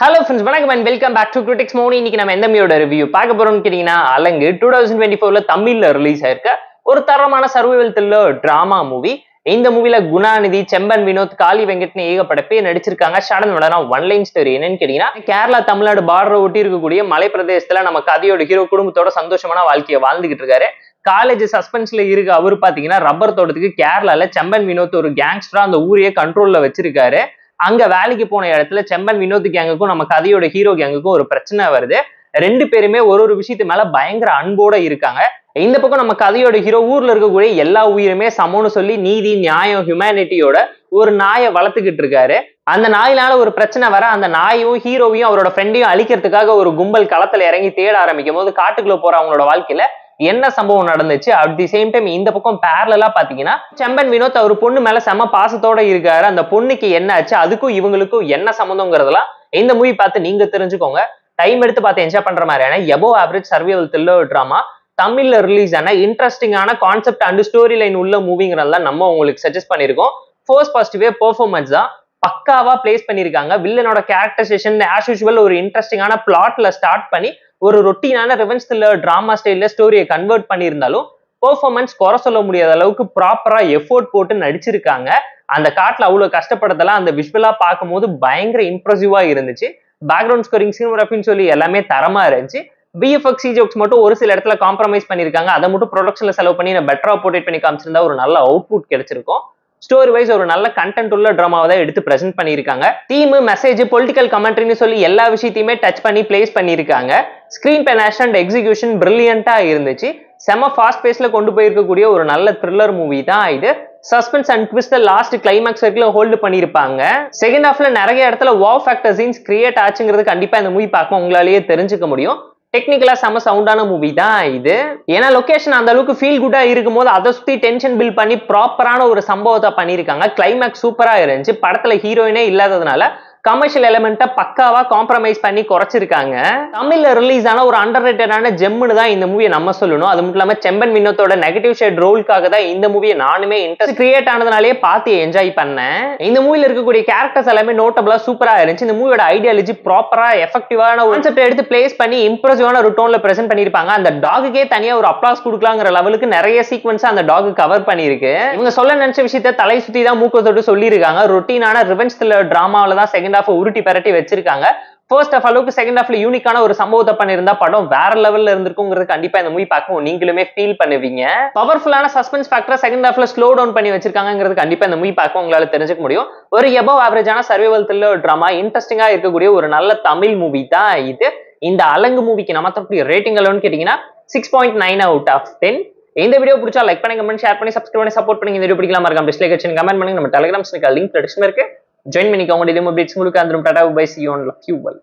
Hello friends, வணக்கம் and welcome back to Critics Mode. இன்னைக்கு நம்ம எந்த மூவியோட ரிவ்யூ பார்க்க போறோம்னு கேட்டீங்கன்னா, அலங்கு 2024ல தமிழ்ல ரிலீஸ் ஆயிருக்க ஒரு தரமான சர்வைவல் த்ரில்லர் டிராமா மூவி. இந்த மூவில குணாநிதி, செம்பன் வினோத், காளி வெங்கட்னு ஏகப்பட்ட பேர் நடிச்சிருக்காங்க. ஷார்ட் விடனா ஒன் லைன் ஸ்டோரி என்னன்னு கேட்டீங்கன்னா, கேரளா தமிழ்நாடு பார்டரை ஒட்டி இருக்கக்கூடிய மலை பிரதேசத்துல நம்ம கதையோட ஹீரோ குடும்பத்தோட சந்தோஷமான வாழ்க்கையை வாழ்ந்துகிட்டு இருக்காரு. காலேஜ் சஸ்பென்ஸ்ல இருக்கு. அவரு பாத்தீங்கன்னா ரப்பர் தோட்டத்துக்கு கேரளால செம்பன் வினோத் ஒரு கேங்ஸ்டரா அந்த ஊரையே கண்ட்ரோல்ல வச்சிருக்காரு. அங்க வேலைக்கு போன இடத்துல செம்பன் வினோத் கேங்குக்கும் நம்ம கதையோட ஹீரோ கேங்குக்கும் ஒரு பிரச்சனை வருது. ரெண்டு பேருமே ஒரு விஷயத்து மேல பயங்கர அன்போட இருக்காங்க. இந்த பக்கம் நம்ம கதையோட ஹீரோ ஊர்ல இருக்கக்கூடிய எல்லா உயிருமே சமம்னு சொல்லி நீதி, நியாயம், ஹியூமனிட்டியோட ஒரு நாயை வளர்த்துக்கிட்டு இருக்காரு. அந்த நாயினால ஒரு பிரச்சனை வர அந்த நாயும் ஹீரோவையும் அவரோட ஃப்ரெண்டையும் அழிக்கிறதுக்காக ஒரு கும்பல் களத்துல இறங்கி தேட ஆரம்பிக்கும் போது காட்டுக்குள்ள போற அவங்களோட வாழ்க்கையில என்ன சம்பவம் நடந்துச்சு. அட் தி சேம் டைம் இந்த பக்கம் பேரலா பாத்தீங்கன்னா செம்பன் வினோத் அவர் பொண்ணு மேல செம பாசத்தோட இருக்காரு. அந்த பொண்ணுக்கு என்ன ஆச்சு, அதுக்கும் இவங்களுக்கும் என்ன சம்பந்தம்ங்கிறதெல்லாம் இந்த மூவி பார்த்து நீங்க தெரிஞ்சுக்கோங்க. டைம் எடுத்து பார்த்து என்ஜாய் பண்ற மாதிரியான above average survival thriller drama, தமிழ்ல ரிலீஸ் ஆன இன்ட்ரெஸ்டிங்கான கான்செப்ட் அண்ட் ஸ்டோரி லைன் உள்ள மூவிங்கிறதெல்லாம் நம்ம உங்களுக்கு சஜஸ்ட் பண்ணிருக்கோம். ஃபர்ஸ்ட் பாசிட்டிவே பெர்ஃபார்மன்ஸ் தான் பக்காவா பிளேஸ் பண்ணிருக்காங்க. வில்லனோட கேரக்டரைசேஷன் ஆஸ் யூசுவல் ஒரு இன்ட்ரெஸ்டிங்கான பிளாட்ல ஸ்டார்ட் பண்ணி ஒரு ரொட்டீனான ரிவெஞ்ச் த்ரில்லர் டிராமா ஸ்டைல்ல ஸ்டோரியை கன்வெர்ட் பண்ணியிருந்தாலும் பெர்ஃபார்மன்ஸ் குறை சொல்ல முடியாத அளவுக்கு ப்ராப்பரா எஃபோர்ட் போட்டு நடிச்சிருக்காங்க. அந்த காட்டுல அவ்வளவு கஷ்டப்படுறதெல்லாம் அந்த விஷுவலா பார்க்கும்போது பயங்கர இம்ப்ரெசிவா இருந்துச்சு. பேக்ரவுண்ட் ஸ்கோரிங், சினிமோகிராஃபின்னு சொல்லி எல்லாமே தரமா இருந்துச்சு. விஎஃப்எக்ஸ், சிஜிஎக்ஸ் மட்டும் ஒரு சில இடத்துல காம்ப்ரமைஸ் பண்ணிருக்காங்க. அதை மட்டும் ப்ரொடக்ஷன்ல செலவு பண்ணி பெட்டரா போர்ட்ரேட் பண்ணி காமிச்சிருந்தா ஒரு நல்ல அவுட்புட் கிடைச்சிருக்கும். ஸ்டோரி வைஸ் ஒரு நல்ல கண்டென்ட் உள்ள டிராமாவை தான் எடுத்து பிரசென்ட் பண்ணியிருக்காங்க. தீம், மெசேஜ், பொலிட்டிக்கல் கமெண்ட்ரின்னு சொல்லி எல்லா விஷயத்தையுமே டச் பண்ணி பிளேஸ் பண்ணியிருக்காங்க. ஸ்கிரீன் பெனாஷன் அண்ட் எக்ஸிகியூஷன் பிரில்லியண்டா இருந்துச்சு. செம ஃபாஸ்ட் பேஸ்ல கொண்டு போயிருக்கக்கூடிய ஒரு நல்ல த்ரில்லர் மூவி தான் இது. Suspense and twist last climax வரைக்கும் ஹோல்டு பண்ணிருப்பாங்க. செகண்ட் ஹாஃப்ல நிறைய இடத்துல வாவ் ஃபேக்டர் சீன்ஸ் கிரியேட் ஆச்சுங்கிறது கண்டிப்பா இந்த மூவி பார்க்கும் உங்களாலேயே தெரிஞ்சுக்க முடியும். டெக்னிக்கலா செம சவுண்டான மூவி தான் இது. ஏன்னா லொகேஷன் அந்த அளவுக்கு ஃபீல் குட்டா இருக்கும் போது அதை சுத்தி டென்ஷன் பில்ட் பண்ணி ப்ராப்பரான ஒரு சம்பவத்தை பண்ணிருக்காங்க. கிளைமேக்ஸ் சூப்பரா இருந்துச்சு. படத்துல ஹீரோயினே இல்லாததுனால கமர்ஷியல் எலிமெண்ட்டை பக்காவா காம்ப்ரமைஸ் பண்ணி குறைச்சிருக்காங்க. தமிழ்ல ரிலீஸ் ஆன ஒரு அண்டர் ரேட்டடான ஜெம்னு தான் இந்த மூவியை நம்ம சொல்லணும். அது மட்டும் இல்லாம செம்பன் வினோத்தோட நெகட்டிவ் ஷேட் ரோலுக்காக தான் இந்த மூவியை நானுமே இன்ட்ரெஸ்ட் கிரியேட் ஆனதுனாலே பார்த்து என்ஜாய் பண்ணேன். இந்த மூவில இருக்கக்கூடிய கேரக்டர்ஸ் எல்லாமே நோட்டபிளா சூப்பரா இருந்துச்சு. இந்த மூவியோட ஐடியாலஜி ப்ராப்பரா எஃபெக்டிவான கான்செப்ட் எடுத்து பிளேஸ் பண்ணி இம்ப்ரெசிவான ஒரு டோன்ல பிரசென்ட் பண்ணிருப்பாங்க. அந்த டாகுக்கே தனியா ஒரு அப்ளாஸ் கொடுக்கலாங்கிற லெவலுக்கு நிறைய சீக்வன்ஸ் அந்த டாக் கவர் பண்ணிருக்கு. இவங்க சொல்ல நினைச்ச விஷயத்த தலை சுத்தி தான் மூக்க தொட்டு சொல்லியிருக்காங்க. ரொட்டீனான ரிவெஞ்ச் த்ரில்லர் டிராமாவில தான் செகண்ட் ஹாஃப் உருட்டி பரட்டி வச்சிருக்காங்க. ஃபர்ஸ்ட் ஹாஃப் அளவுக்கு செகண்ட் ஹாஃப்ல யூனிக்கான ஒரு சம்பவத்தை பண்ணிருந்தா படம் வேற லெவல்ல இருந்திருக்குங்கிறது கண்டிப்பா இந்த மூவி பார்க்கும் நீங்களுமே ஃபீல் பண்ணுவீங்க. பவர்ஃபுல்லான சஸ்பென்ஸ் ஃபேக்டரை செகண்ட் ஹாஃப்ல ஸ்லோ டவுன் பண்ணி வச்சிருக்காங்கிறது கண்டிப்பா இந்த மூவி பார்க்கும் உங்களால தெரிஞ்சுக்க முடியும். ஒரு எபோவ் ஆவரேஜான சர்வைவல் த்ரில்லர் டிராமா, இன்ட்ரெஸ்டிங்கா இருக்கக்கூடிய ஒரு நல்ல தமிழ் மூவி தான் இது. இந்த அலங்கு மூவிக்கு நம்ம தரக்கூடிய ரேட்டிங் எவ்வளவுன்னு கேட்டீங்கன்னா 6.9 out of 10. இந்த வீடியோ பிடிச்சா லைக் பண்ணி, கமெண்ட், ஷேர் பண்ணி, சப்ஸ்கிரைப் பண்ணி சப்போர்ட் பண்ணி. இந்த வீடியோ பிடிக்கலாம் மறக்காம டிஸ்லைக் அடிச்சு கமெண்ட் பண்ணுங்க. நம்ம டெலிகிராம் லிங்க் டிஸ்கிரிப்ஷன்ல இருக்கு. ஜாயின் பண்ணிக்கோங்க. டெய்லி அப்டேட்ஸ் உங்களுக்கு வந்துரும். Tata bye, see you on love you well.